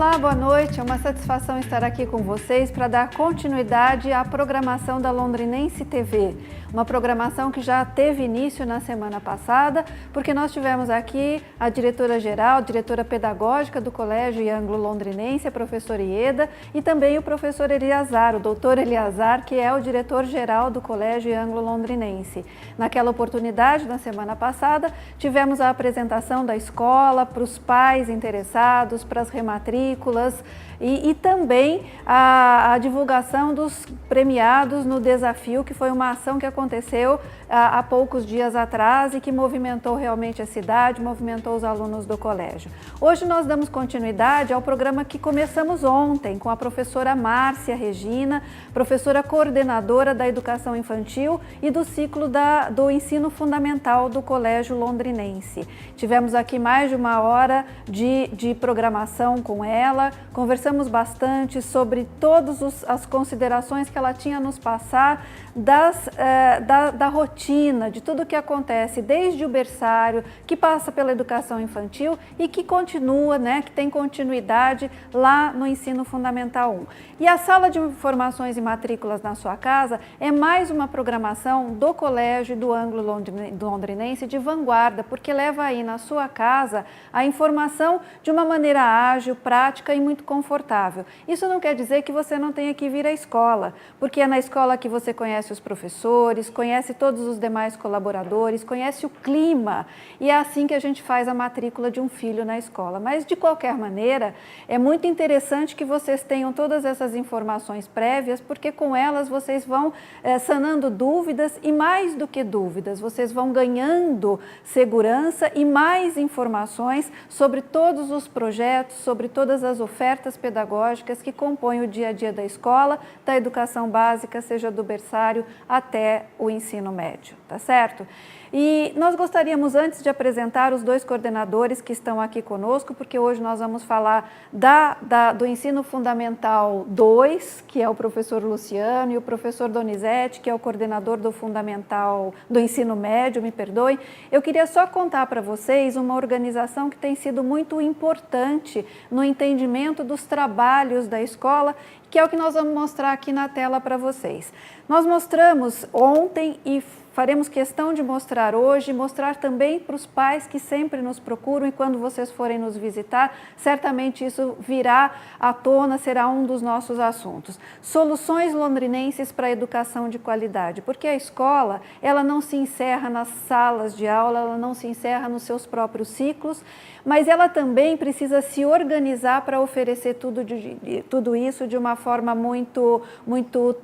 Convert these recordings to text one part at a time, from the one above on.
Olá, boa noite. É uma satisfação estar aqui com vocês para dar continuidade à programação da Londrinense TV. Uma programação que já teve início na semana passada, porque nós tivemos aqui a diretora-geral, diretora pedagógica do Colégio Ânglo Londrinense, a professora Ieda, e também o professor Eliazar, o doutor Eliazar, que é o diretor-geral do Colégio Ânglo Londrinense. Naquela oportunidade, na semana passada, tivemos a apresentação da escola para os pais interessados, para as rematrículas e também a divulgação dos premiados no desafio, que foi uma ação que aconteceu há poucos dias atrás e que movimentou realmente a cidade, movimentou os alunos do colégio. Hoje nós damos continuidade ao programa que começamos ontem com a professora Márcia Regina, professora coordenadora da Educação Infantil e do ciclo do Ensino Fundamental do Colégio Londrinense. Tivemos aqui mais de uma hora de programação com ela, conversamos bastante sobre todas as considerações que ela tinha a nos passar da rotina, de tudo que acontece desde o berçário, que passa pela educação infantil e que continua, que tem continuidade lá no Ensino Fundamental 1. E a Sala de Informações e Matrículas na Sua Casa é mais uma programação do Colégio do Ânglo Londrinense de vanguarda, porque leva aí na sua casa a informação de uma maneira ágil, prática e muito confortável. Isso não quer dizer que você não tenha que vir à escola, porque é na escola que você conhece os professores, conhece todos os demais colaboradores, conhece o clima, e é assim que a gente faz a matrícula de um filho na escola. Mas, de qualquer maneira, é muito interessante que vocês tenham todas essas informações prévias, porque com elas vocês vão sanando dúvidas e, mais do que dúvidas, vocês vão ganhando segurança e mais informações sobre todos os projetos, sobre todas as ofertas pedagógicas que compõem o dia a dia da escola, da educação básica, seja do berçário até o ensino médio, tá certo? E nós gostaríamos, antes de apresentar os dois coordenadores que estão aqui conosco, porque hoje nós vamos falar do Ensino Fundamental 2, que é o professor Luciano, e o professor Donizete, que é o coordenador do Ensino Médio, me perdoem. Eu queria só contar para vocês uma organização que tem sido muito importante no entendimento dos trabalhos da escola, que é o que nós vamos mostrar aqui na tela para vocês. Nós mostramos ontem e faremos questão de mostrar hoje, mostrar também para os pais que sempre nos procuram, e quando vocês forem nos visitar, certamente isso virá à tona, será um dos nossos assuntos. Soluções londrinenses para a educação de qualidade, porque a escola, ela não se encerra nas salas de aula, ela não se encerra nos seus próprios ciclos, mas ela também precisa se organizar para oferecer tudo isso de uma forma muito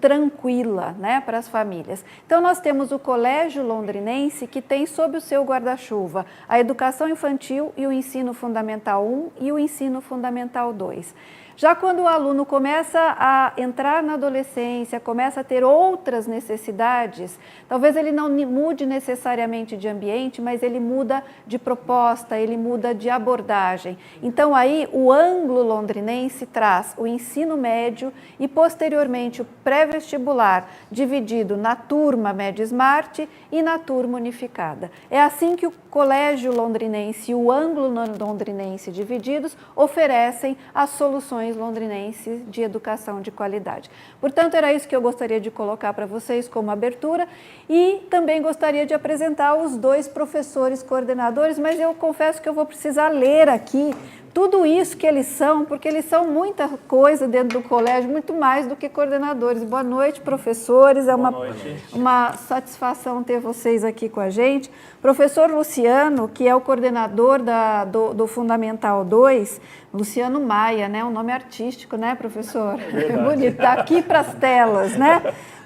tranquila, para as famílias. Então, nós temos o Colégio Londrinense, que tem sob o seu guarda-chuva a educação infantil e o ensino fundamental 1 e o ensino fundamental 2. Já quando o aluno começa a entrar na adolescência, começa a ter outras necessidades, talvez ele não mude necessariamente de ambiente, mas ele muda de proposta, ele muda de abordagem. Então aí o Ânglo Londrinense traz o ensino médio e posteriormente o pré-vestibular, dividido na turma Média Smart e na turma unificada. É assim que o Colégio Londrinense e o Ânglo Londrinense divididos oferecem as soluções londrinenses de educação de qualidade. Portanto, era isso que eu gostaria de colocar para vocês como abertura, e também gostaria de apresentar os dois professores coordenadores, mas eu confesso que eu vou precisar ler aqui tudo isso que eles são, porque eles são muita coisa dentro do colégio, muito mais do que coordenadores. Boa noite, professores. É uma satisfação ter vocês aqui com a gente. Professor Luciano, que é o coordenador do Fundamental 2, Luciano Maia, um nome artístico, professor? É bonito, tá aqui para as telas,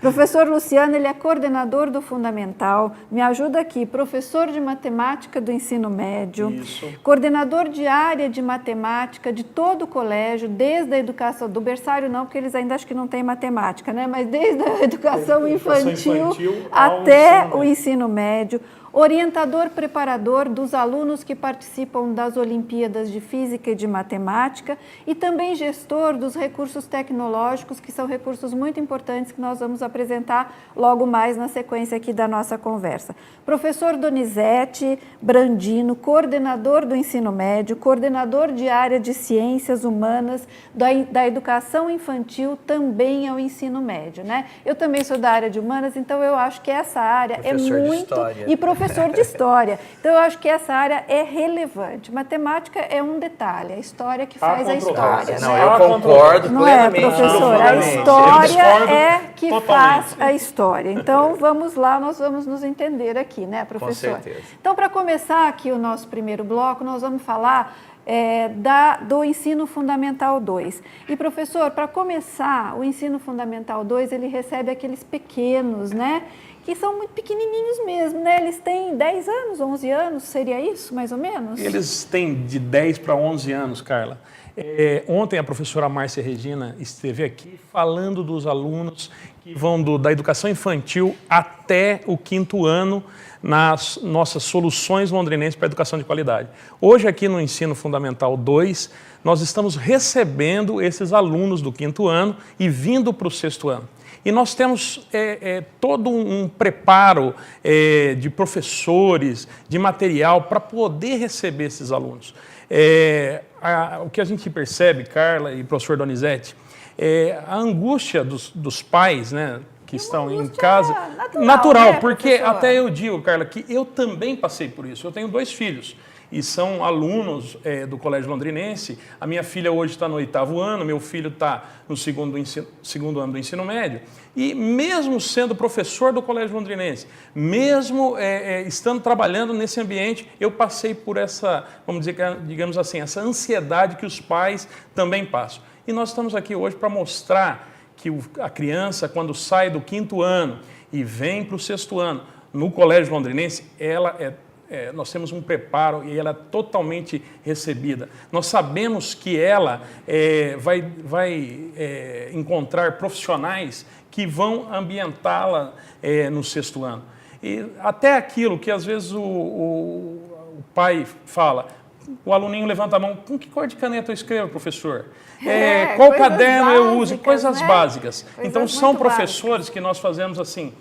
Professor Luciano, ele é coordenador do Fundamental, me ajuda aqui, professor de matemática do ensino médio, isso, coordenador de área de matemática de todo o colégio, desde a educação do berçário não, porque eles ainda acho que não têm matemática, mas desde a educação infantil até o ensino médio. orientador preparador dos alunos que participam das Olimpíadas de Física e de Matemática e também gestor dos recursos tecnológicos, que são recursos muito importantes que nós vamos apresentar logo mais na sequência aqui da nossa conversa. Professor Donizete Brandino, coordenador do ensino médio, coordenador de área de ciências humanas, da educação infantil também ao ensino médio, né? Eu também sou da área de humanas, então eu acho que essa área professor é muito... E professor de história. Então eu acho que essa área é relevante. Matemática é um detalhe, a história que faz a história. Não, né? Eu concordo não plenamente. Não é, professor? A história é que faz a história. Então vamos lá, nós vamos nos entender aqui, né, professor? Com certeza. Então, para começar aqui o nosso primeiro bloco, nós vamos falar do ensino fundamental 2. E, professor, para começar, o ensino fundamental 2, ele recebe aqueles pequenos, né? Que são muito pequenininhos mesmo, né? Eles têm 10 anos, 11 anos, seria isso, mais ou menos? Eles têm de 10 para 11 anos, Carla. Ontem a professora Márcia Regina esteve aqui falando dos alunos que vão da educação infantil até o 5º ano nas nossas soluções londrinenses para a educação de qualidade. Hoje aqui no Ensino Fundamental 2, nós estamos recebendo esses alunos do 5º ano e vindo para o 6º ano. E nós temos todo um preparo de professores, de material para poder receber esses alunos. O que a gente percebe, Carla e professor Donizete, a angústia dos pais, né, que estão em casa, natural, né, porque até eu digo, Carla, que eu também passei por isso. Eu tenho 2 filhos e são alunos do Colégio Londrinense. A minha filha hoje está no 8º ano, meu filho está no segundo ano do ensino médio. E mesmo sendo professor do Colégio Londrinense, mesmo estando trabalhando nesse ambiente, eu passei por essa, vamos dizer, digamos assim, essa ansiedade que os pais também passam. E nós estamos aqui hoje para mostrar que a criança, quando sai do 5º ano e vem para o 6º ano, no Colégio Londrinense, nós temos um preparo e ela é totalmente recebida. Nós sabemos que ela vai encontrar profissionais que vão ambientá-la no 6º ano. E até aquilo que às vezes o pai fala, o aluninho levanta a mão, com que cor de caneta eu escrevo, professor? Qual caderno eu uso? Coisas básicas. Então são professores que nós fazemos assim,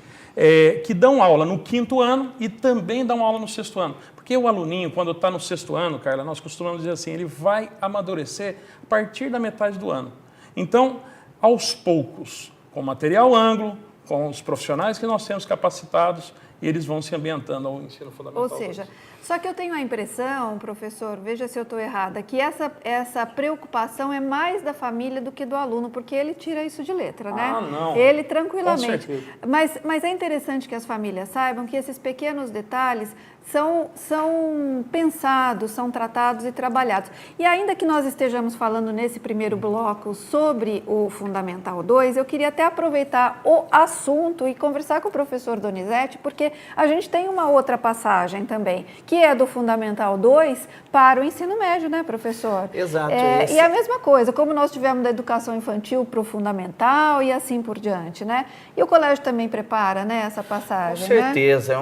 que dão aula no 5º ano e também dão aula no 6º ano. Porque o aluninho, quando está no 6º ano, Carla, nós costumamos dizer assim, ele vai amadurecer a partir da metade do ano. Então, aos poucos, com material ângulo, com os profissionais que nós temos capacitados, e eles vão se ambientando ao ensino fundamental. Ou seja, só que eu tenho a impressão, professor, veja se eu estou errada, que essa preocupação é mais da família do que do aluno, porque ele tira isso de letra, né? Ah, não. Ele tranquilamente. Com certeza. Mas é interessante que as famílias saibam que esses pequenos detalhes são pensados, são tratados e trabalhados. E ainda que nós estejamos falando nesse primeiro bloco sobre o Fundamental 2, eu queria até aproveitar o assunto e conversar com o professor Donizete, porque a gente tem uma outra passagem também, que é do Fundamental 2 para o ensino médio, né, professor? Exato. E a mesma coisa, como nós tivemos da educação infantil para o fundamental e assim por diante, né? E o colégio também prepara, né, essa passagem, Com certeza, né?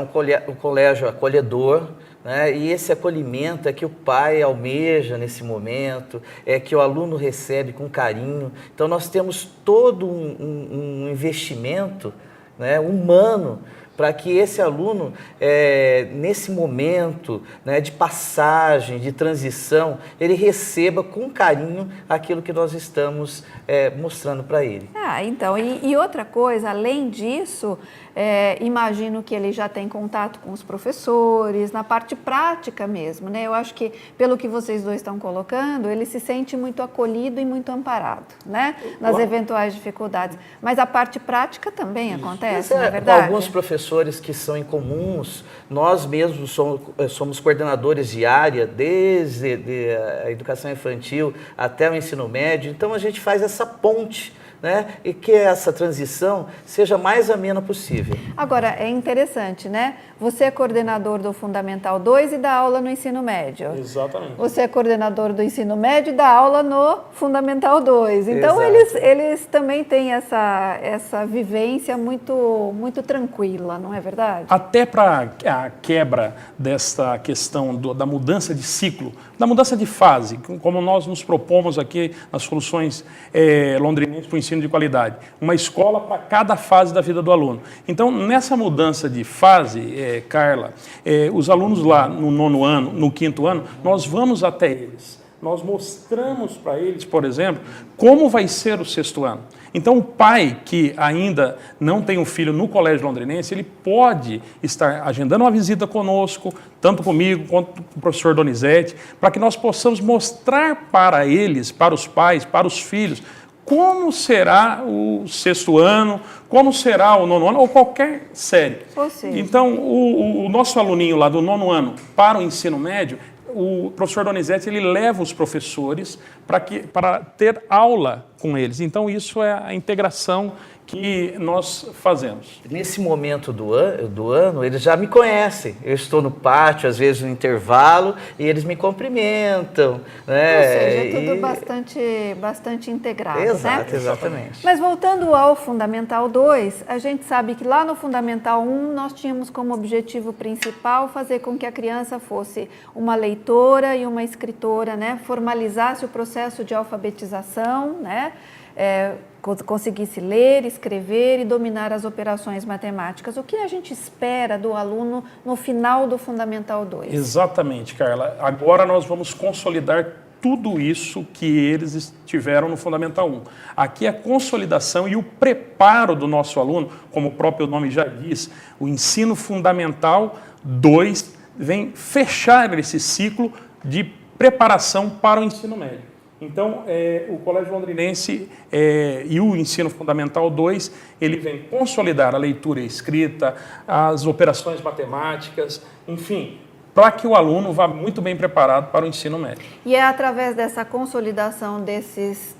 É um colégio acolhedor, né? E esse acolhimento é que o pai almeja nesse momento, é que o aluno recebe com carinho. Então nós temos todo um investimento, né, humano, para que esse aluno, nesse momento, né, de passagem, de transição, ele receba com carinho aquilo que nós estamos mostrando para ele. Então, e outra coisa, além disso, imagino que ele já tem contato com os professores, na parte prática mesmo, né? Eu acho que, pelo que vocês dois estão colocando, ele se sente muito acolhido e muito amparado, né? Nas eventuais dificuldades. Mas a parte prática também acontece, não é verdade? Alguns professores que são incomuns, nós mesmos somos coordenadores de área, desde a educação infantil até o ensino médio, então a gente faz essa ponte, né? E que essa transição seja mais amena possível. Agora, é interessante, né? Você é coordenador do Fundamental 2 e dá aula no ensino médio. Exatamente. Você é coordenador do ensino médio e dá aula no Fundamental 2. Então, Exato. eles também têm essa vivência muito tranquila, não é verdade? Até para a quebra dessa questão da mudança de ciclo, da mudança de fase, como nós nos propomos aqui nas soluções londrinenses para o ensino de qualidade. Uma escola para cada fase da vida do aluno. Então, nessa mudança de fase, Carla, os alunos lá no 9º ano, no 5º ano, nós vamos até eles. Nós mostramos para eles, por exemplo, como vai ser o 6º ano. Então, o pai que ainda não tem um filho no colégio londrinense, ele pode estar agendando uma visita conosco, tanto comigo quanto com o professor Donizete, para que nós possamos mostrar para eles, para os pais, para os filhos, como será o 6º ano, como será o 9º ano, ou qualquer série. Então, o nosso aluninho lá do 9º ano para o ensino médio, o professor Donizete, ele leva os professores para ter aula com eles. Então, isso é a integração que nós fazemos. Nesse momento do ano, eles já me conhecem. Eu estou no pátio, às vezes no intervalo, e eles me cumprimentam. Né? Ou seja, é tudo bastante integrado. Exato, né? Exatamente. Mas voltando ao Fundamental 2, a gente sabe que lá no Fundamental 1 nós tínhamos como objetivo principal fazer com que a criança fosse uma leitora e uma escritora, né? Formalizasse o processo de alfabetização, né? Conseguisse ler, escrever e dominar as operações matemáticas. O que a gente espera do aluno no final do Fundamental 2? Exatamente, Carla. Agora nós vamos consolidar tudo isso que eles tiveram no Fundamental 1. Aqui é a consolidação e o preparo do nosso aluno, como o próprio nome já diz, o ensino fundamental 2 vem fechar esse ciclo de preparação para o ensino médio. Então, o Colégio Londrinense e o Ensino Fundamental 2, ele vem consolidar a leitura e a escrita, as operações matemáticas, enfim, para que o aluno vá muito bem preparado para o ensino médio. E é através dessa consolidação desses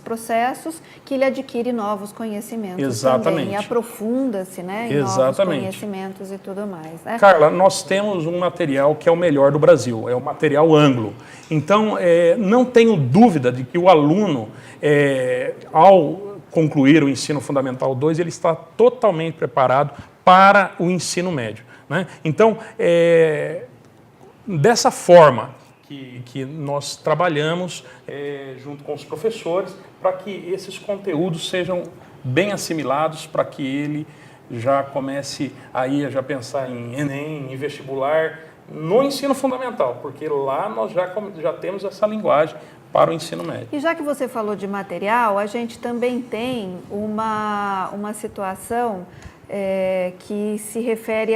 processos que ele adquire novos conhecimentos. Exatamente. Também, e aprofunda-se, né, em novos conhecimentos e tudo mais. Né? Carla, nós temos um material que é o melhor do Brasil, é o material Anglo. Então, não tenho dúvida de que o aluno, ao concluir o Ensino Fundamental 2, ele está totalmente preparado para o ensino médio. Né? Então, dessa forma que nós trabalhamos junto com os professores para que esses conteúdos sejam bem assimilados, para que ele já comece aí a já pensar em Enem, em vestibular, no ensino fundamental, porque lá nós já temos essa linguagem para o ensino médio. E já que você falou de material, a gente também tem uma situação que se refere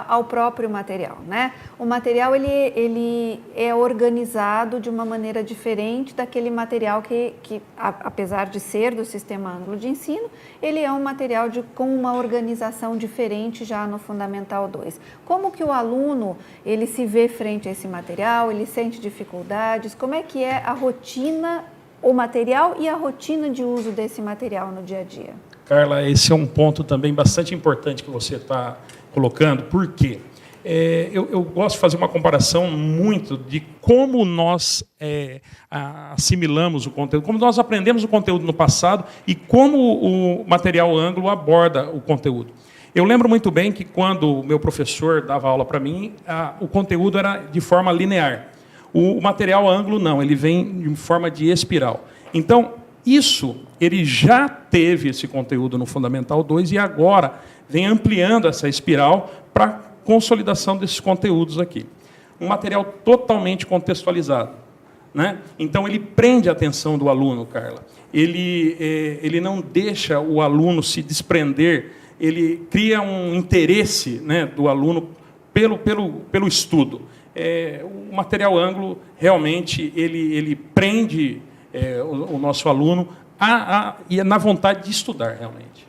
ao próprio material, né? O material ele é organizado de uma maneira diferente daquele material que apesar de ser do Sistema Anglo de Ensino, ele é um material com uma organização diferente já no Fundamental 2. Como que o aluno ele se vê frente a esse material? Ele sente dificuldades? Como é que é a rotina, o material e a rotina de uso desse material no dia a dia? Carla, esse é um ponto também bastante importante que você está colocando. Por quê? Eu gosto de fazer uma comparação muito de como nós assimilamos o conteúdo, como nós aprendemos o conteúdo no passado e como o material Anglo aborda o conteúdo. Eu lembro muito bem que quando o meu professor dava aula para mim, o conteúdo era de forma linear. O material Anglo não, ele vem em forma de espiral. Então, ele já teve esse conteúdo no Fundamental 2 e agora vem ampliando essa espiral para consolidação desses conteúdos aqui. Um material totalmente contextualizado, né? Então, ele prende a atenção do aluno, Carla. Ele não deixa o aluno se desprender, ele cria um interesse, né, do aluno pelo estudo. O material Anglo, realmente, ele prende o nosso aluno e na vontade de estudar, realmente.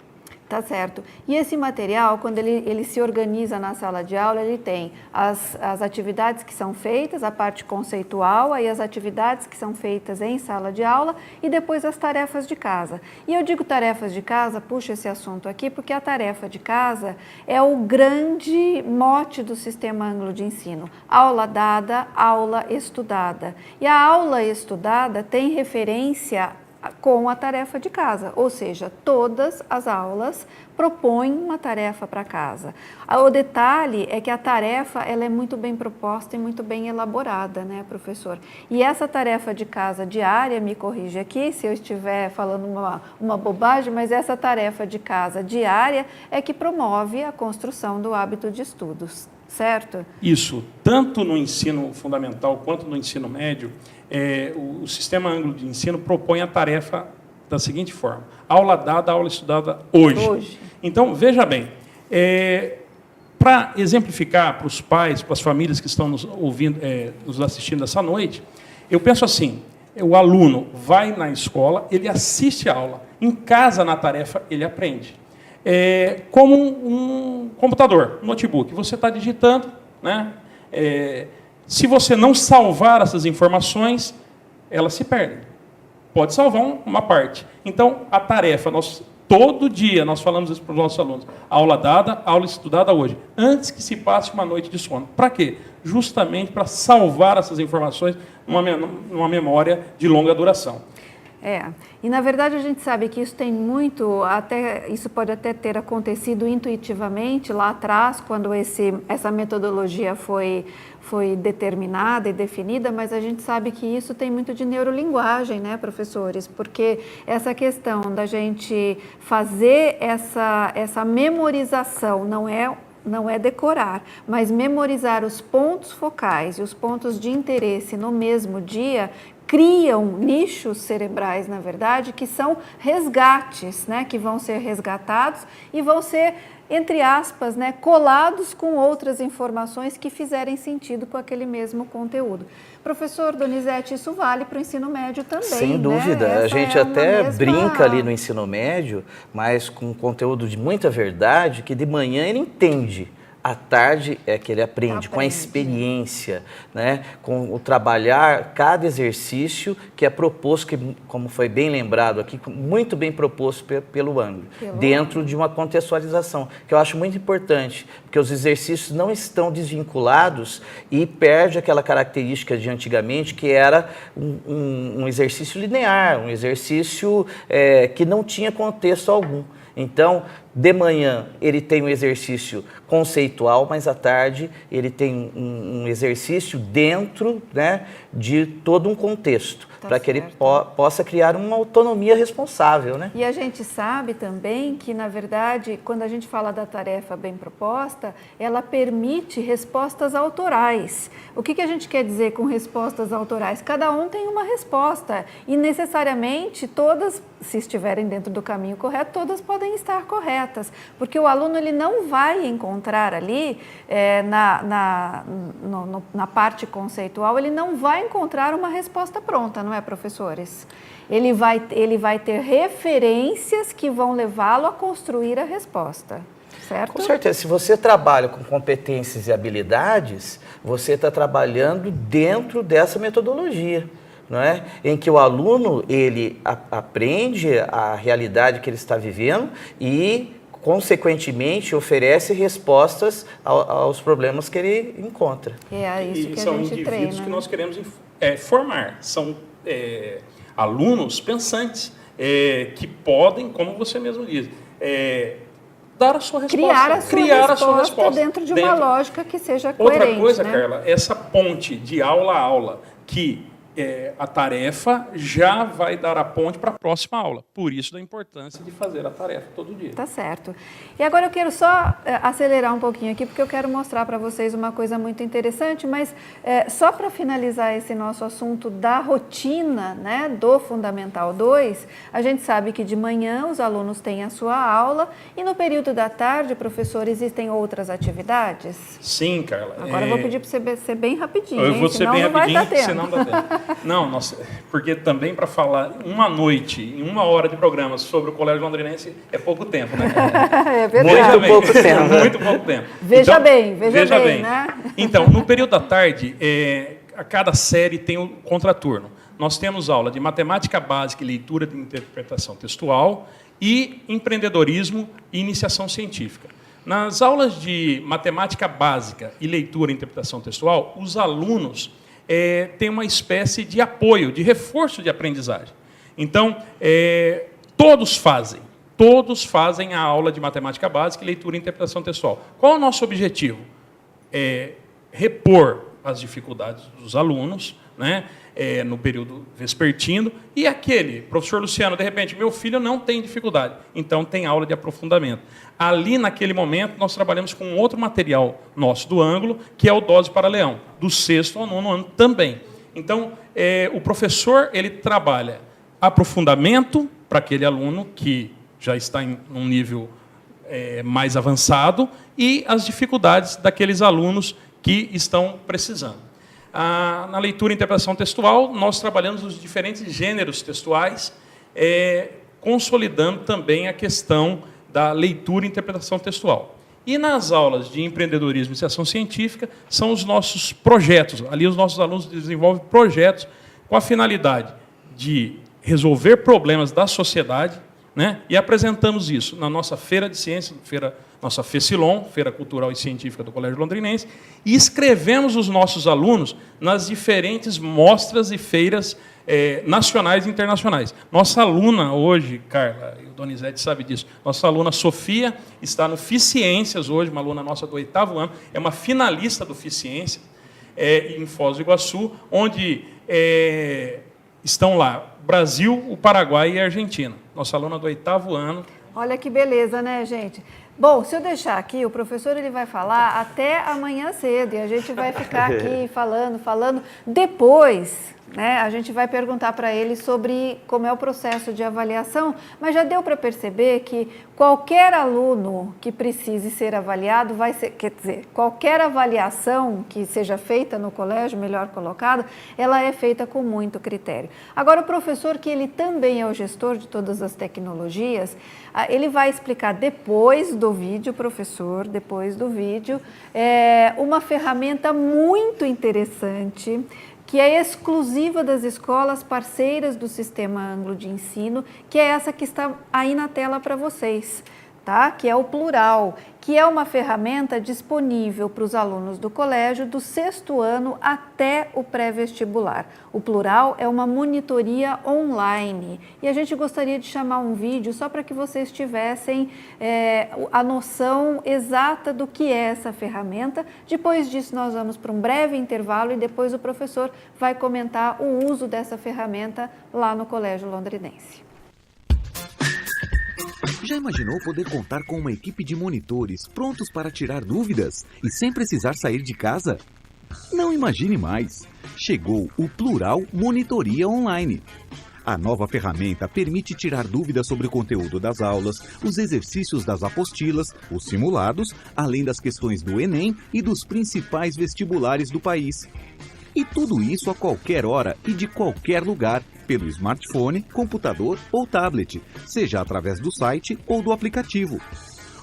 Tá certo. E esse material, quando ele se organiza na sala de aula, ele tem as atividades que são feitas, a parte conceitual, aí as atividades que são feitas em sala de aula e depois as tarefas de casa. E eu digo tarefas de casa, puxo esse assunto aqui, porque a tarefa de casa é o grande mote do sistema ângulo de ensino. Aula dada, aula estudada. E a aula estudada tem referência com a tarefa de casa, ou seja, todas as aulas propõem uma tarefa para casa. O detalhe é que a tarefa ela é muito bem proposta e muito bem elaborada, né, professor? E essa tarefa de casa diária, me corrige aqui se eu estiver falando uma bobagem, mas essa tarefa de casa diária é que promove a construção do hábito de estudos, certo? Isso, tanto no ensino fundamental quanto no ensino médio, o sistema ângulo de ensino propõe a tarefa da seguinte forma: aula dada, aula estudada hoje. Então, veja bem, para exemplificar para os pais, para as famílias que estão nos ouvindo, nos assistindo essa noite, eu penso assim: o aluno vai na escola, ele assiste a aula, em casa, na tarefa, ele aprende. Como um computador, um notebook, você está digitando, né? Se você não salvar essas informações, elas se perdem. Pode salvar uma parte. Então, a tarefa, todo dia nós falamos isso para os nossos alunos: aula dada, aula estudada hoje, antes que se passe uma noite de sono. Para quê? Justamente para salvar essas informações numa memória de longa duração. E na verdade a gente sabe que isso tem muito, isso pode até ter acontecido intuitivamente lá atrás, quando essa metodologia foi determinada e definida, mas a gente sabe que isso tem muito de neurolinguagem, né, professores? Porque essa questão da gente fazer essa memorização não é decorar, mas memorizar os pontos focais e os pontos de interesse no mesmo dia criam nichos cerebrais, na verdade, que são resgates, né, que vão ser resgatados e vão ser, entre aspas, né, colados com outras informações que fizerem sentido com aquele mesmo conteúdo. Professor Donizete, isso vale para o ensino médio também, sem dúvida, né? A gente até brinca ali no ensino médio, mas com conteúdo de muita verdade, que de manhã ele entende. À tarde é que ele aprende com a experiência, né? Com o trabalhar cada exercício que é proposto, que, como foi bem lembrado aqui, muito bem proposto pelo ângulo, dentro de uma contextualização, que eu acho muito importante, porque os exercícios não estão desvinculados e perde aquela característica de antigamente, que era um exercício linear, um exercício que não tinha contexto algum. Então, de manhã ele tem um exercício conceitual, mas à tarde ele tem um exercício dentro, né, de todo um contexto, para que ele possa criar uma autonomia responsável, né? E a gente sabe também que, na verdade, quando a gente fala da tarefa bem proposta, ela permite respostas autorais. O que a gente quer dizer com respostas autorais? Cada um tem uma resposta e necessariamente todas, se estiverem dentro do caminho correto, todas podem estar corretas, porque o aluno ele não vai encontrar ali, na parte conceitual, ele não vai encontrar uma resposta pronta, não é, professores? Ele vai ter referências que vão levá-lo a construir a resposta, certo? Com certeza. Se você trabalha com competências e habilidades, você está trabalhando dentro dessa metodologia, não é? Em que o aluno ele aprende a realidade que ele está vivendo e, consequentemente, oferece respostas aos problemas que ele encontra. É isso que a gente treina. São indivíduos que nós queremos formar. São alunos pensantes que podem, como você mesmo diz, dar a sua resposta. Criar a sua resposta dentro de uma lógica que seja coerente. Outra coisa, né? Carla, essa ponte de aula a aula, que a tarefa já vai dar a ponte para a próxima aula. Por isso da importância de fazer a tarefa todo dia. Tá certo. E agora eu quero só acelerar um pouquinho aqui, porque eu quero mostrar para vocês uma coisa muito interessante, mas só para finalizar esse nosso assunto da rotina, né, do Fundamental 2, a gente sabe que de manhã os alunos têm a sua aula e no período da tarde, professor, existem outras atividades? Sim, Carla. Agora eu vou pedir para você ser bem rapidinho, eu vou ser bem rapidinho, senão não dá tempo. Não, porque também para falar uma noite, em 1 hora de programa sobre o Colégio Londrinense é pouco tempo, né? É verdade. Muito pouco tempo. Muito pouco tempo. Veja Então, bem, né? Então, no período da tarde, a cada série tem um contraturno. Nós temos aula de matemática básica e leitura de interpretação textual e empreendedorismo e iniciação científica. Nas aulas de matemática básica e leitura e interpretação textual, os alunos têm uma espécie de apoio, de reforço de aprendizagem. Então, todos fazem a aula de matemática básica e leitura e interpretação textual. Qual é o nosso objetivo? Repor as dificuldades dos alunos, né? No período vespertino, e aquele, professor Luciano, de repente, meu filho não tem dificuldade, então tem aula de aprofundamento. Ali, naquele momento, nós trabalhamos com outro material nosso do ângulo, que é o Dose para Leão, do 6º ao 9º ano também. Então, o professor ele trabalha aprofundamento para aquele aluno que já está em um nível mais avançado e as dificuldades daqueles alunos que estão precisando. Na leitura e interpretação textual, nós trabalhamos os diferentes gêneros textuais, consolidando também a questão da leitura e interpretação textual. E nas aulas de empreendedorismo e iniciação científica, são os nossos projetos. Ali os nossos alunos desenvolvem projetos com a finalidade de resolver problemas da sociedade, né? E apresentamos isso na nossa feira de ciências, nossa FECILON, Feira Cultural e Científica do Colégio Londrinense, e inscrevemos os nossos alunos nas diferentes mostras e feiras nacionais e internacionais. Nossa aluna hoje, Carla, e o Donizete sabe disso, nossa aluna Sofia está no FICIências hoje, uma aluna nossa do 8º ano, é uma finalista do FICIências, em Foz do Iguaçu, onde estão lá Brasil, o Paraguai e a Argentina. Nossa aluna do 8º ano. Olha que beleza, né, gente? Bom, se eu deixar aqui, o professor ele vai falar até amanhã cedo e a gente vai ficar aqui falando. Depois, né, a gente vai perguntar para ele sobre como é o processo de avaliação, mas já deu para perceber que qualquer aluno que precise ser avaliado vai ser, quer dizer, qualquer avaliação que seja feita no colégio, melhor colocado, ela é feita com muito critério. Agora, o professor, que ele também é o gestor de todas as tecnologias, ele vai explicar depois do vídeo, professor, depois do vídeo, uma ferramenta muito interessante, que é exclusiva das escolas parceiras do Sistema Anglo de Ensino, que é essa que está aí na tela para vocês, tá? Que é o Plural, que é uma ferramenta disponível para os alunos do colégio do 6º ano até o pré-vestibular. O Plural é uma monitoria online e a gente gostaria de chamar um vídeo só para que vocês tivessem a noção exata do que é essa ferramenta. Depois disso, nós vamos para um breve intervalo e depois o professor vai comentar o uso dessa ferramenta lá no Colégio Londrinense. Já imaginou poder contar com uma equipe de monitores prontos para tirar dúvidas e sem precisar sair de casa? Não imagine mais! Chegou o Plural Monitoria Online. A nova ferramenta permite tirar dúvidas sobre o conteúdo das aulas, os exercícios das apostilas, os simulados, além das questões do Enem e dos principais vestibulares do país. E tudo isso a qualquer hora e de qualquer lugar, pelo smartphone, computador ou tablet, seja através do site ou do aplicativo.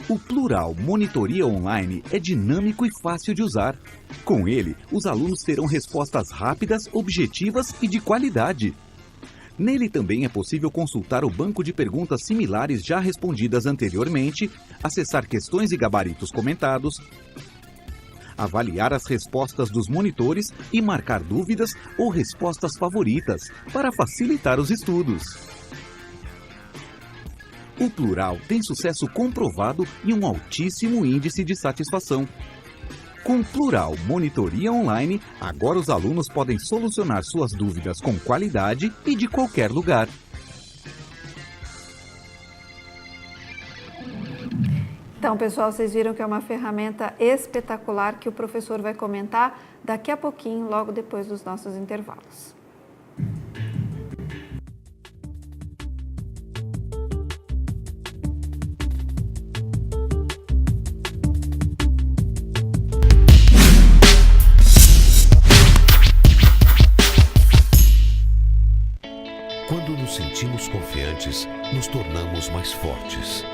O Plural Monitoria Online é dinâmico e fácil de usar. Com ele, os alunos terão respostas rápidas, objetivas e de qualidade. Nele também é possível consultar o banco de perguntas similares já respondidas anteriormente, acessar questões e gabaritos comentados, avaliar as respostas dos monitores e marcar dúvidas ou respostas favoritas para facilitar os estudos. O Plural tem sucesso comprovado e um altíssimo índice de satisfação. Com Plural Monitoria Online, agora os alunos podem solucionar suas dúvidas com qualidade e de qualquer lugar. Então, pessoal, vocês viram que é uma ferramenta espetacular que o professor vai comentar daqui a pouquinho, logo depois dos nossos intervalos. Quando nos sentimos confiantes, nos tornamos mais fortes.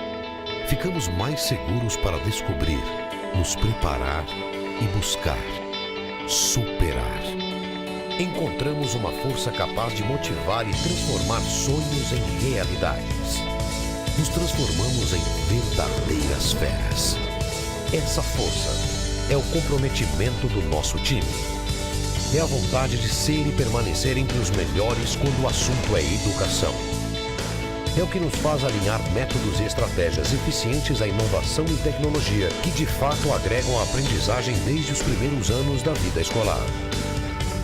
Ficamos mais seguros para descobrir, nos preparar e buscar, superar. Encontramos uma força capaz de motivar e transformar sonhos em realidades. Nos transformamos em verdadeiras feras. Essa força é o comprometimento do nosso time. É a vontade de ser e permanecer entre os melhores quando o assunto é educação. É o que nos faz alinhar métodos e estratégias eficientes à inovação e tecnologia que de fato agregam a aprendizagem desde os primeiros anos da vida escolar.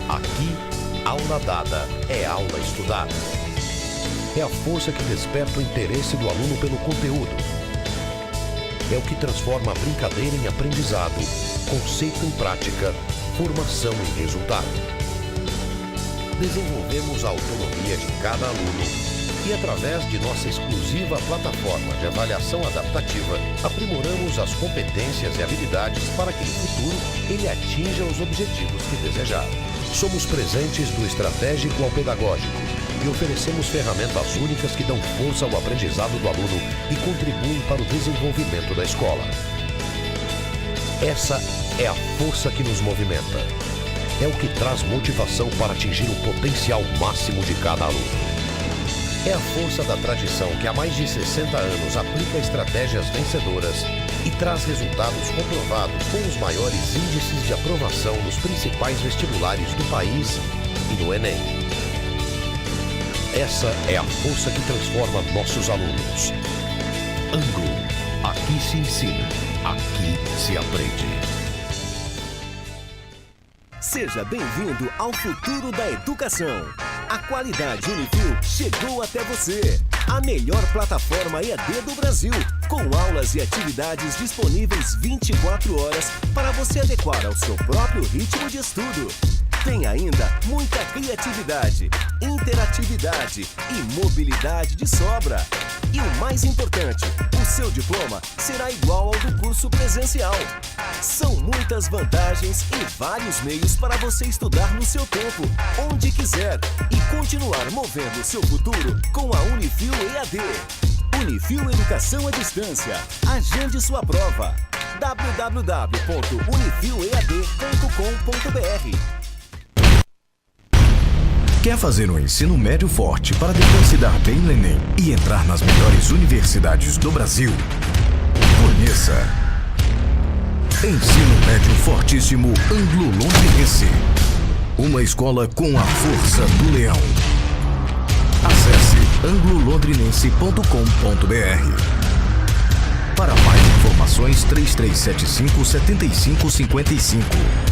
Aqui, aula dada é aula estudada. É a força que desperta o interesse do aluno pelo conteúdo. É o que transforma a brincadeira em aprendizado, conceito em prática, formação em resultado. Desenvolvemos a autonomia de cada aluno e, através de nossa exclusiva plataforma de avaliação adaptativa, aprimoramos as competências e habilidades para que, no futuro, ele atinja os objetivos que desejar. Somos presentes do estratégico ao pedagógico e oferecemos ferramentas únicas que dão força ao aprendizado do aluno e contribuem para o desenvolvimento da escola. Essa é a força que nos movimenta. É o que traz motivação para atingir o potencial máximo de cada aluno. É a força da tradição que há mais de 60 anos aplica estratégias vencedoras e traz resultados comprovados com os maiores índices de aprovação nos principais vestibulares do país e no Enem. Essa é a força que transforma nossos alunos. Anglo, aqui se ensina, aqui se aprende. Seja bem-vindo ao futuro da educação. A qualidade Unifil chegou até você. A melhor plataforma EAD do Brasil, com aulas e atividades disponíveis 24 horas para você adequar ao seu próprio ritmo de estudo. Tem ainda muita criatividade, interatividade e mobilidade de sobra. E o mais importante, o seu diploma será igual ao do curso presencial. São muitas vantagens e vários meios para você estudar no seu tempo, onde quiser, e continuar movendo o seu futuro com a Unifil EAD. Unifil Educação à Distância. Agende sua prova. www.unifilead.com.br. Quer fazer um ensino médio forte para depois se dar bem no Enem e entrar nas melhores universidades do Brasil? Conheça Ensino Médio Fortíssimo Anglo-Londrinense. Uma escola com a força do leão. Acesse anglolondrinense.com.br. Para mais informações, 3375-7555.